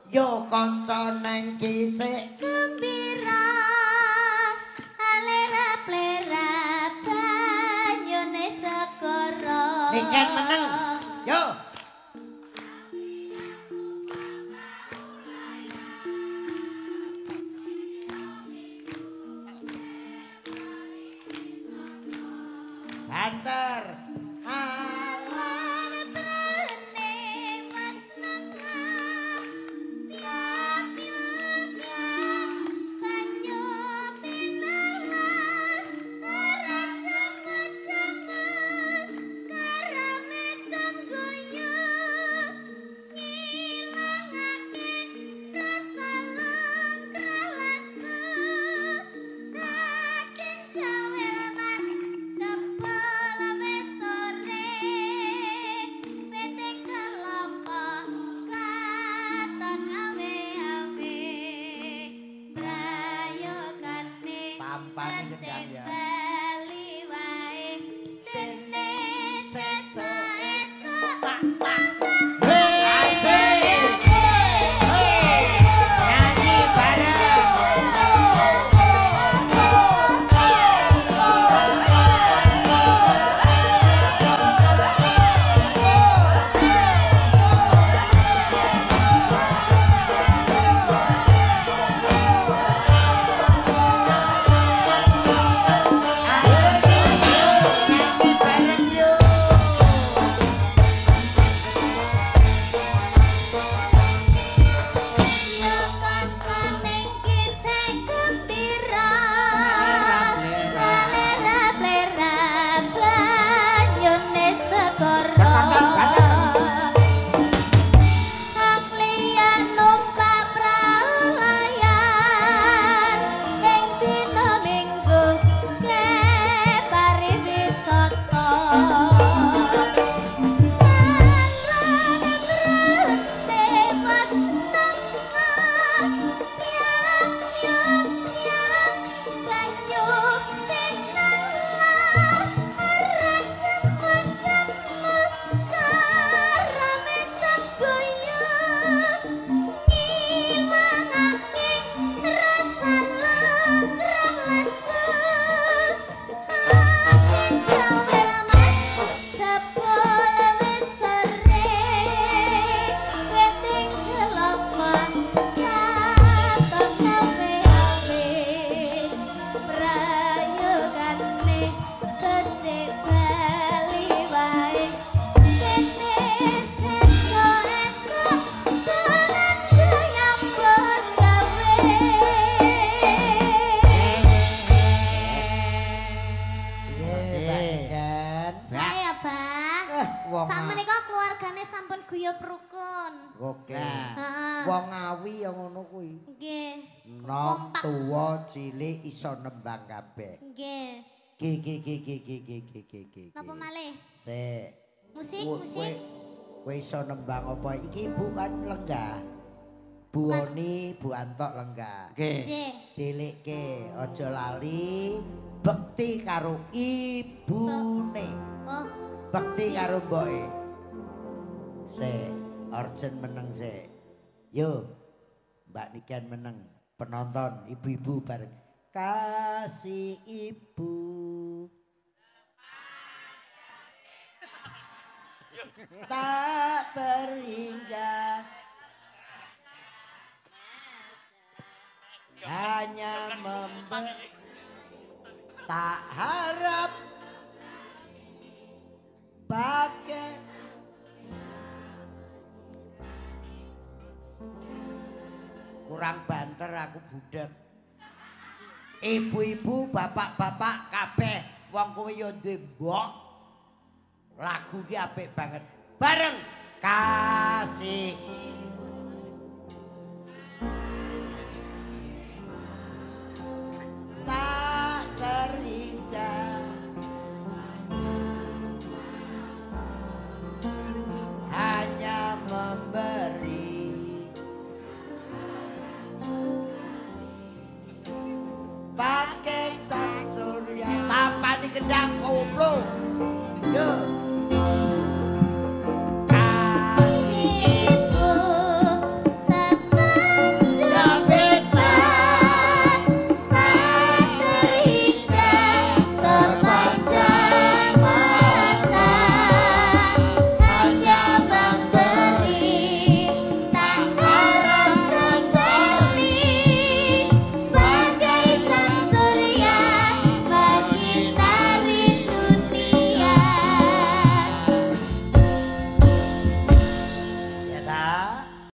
Yo kanca neng kisik gembira alera plera banyune segara niken meneng yo banter guyub rukun. Oke. Wong Ngawi ya ngono kuwi. Nggih. Nom tuwa cilik iso nembang kabeh. Nggih. Napa malih? Sik. Musik. Kowe iso nembang apa? Iki Ibu kan lenggah. Bu Oni, Bu Antok lenggah. Nggih. Dilikke aja lali bekti karo ibune. Oh. Bekti karo mboke. Sik, Orjen meneng sik. Yo. Mbak Niken meneng. Penonton ibu-ibu bareng. Kasih ibu. Tak terhingga. Hanya tak harap pakai kurang banter aku budek. Ibu-ibu, bapak-bapak kabeh wong kowe yo ndek mbok. Lagu ki apik banget. Bareng kasih tak terhingga hanya memberi pakai sang surya tanpa dikendang koplo.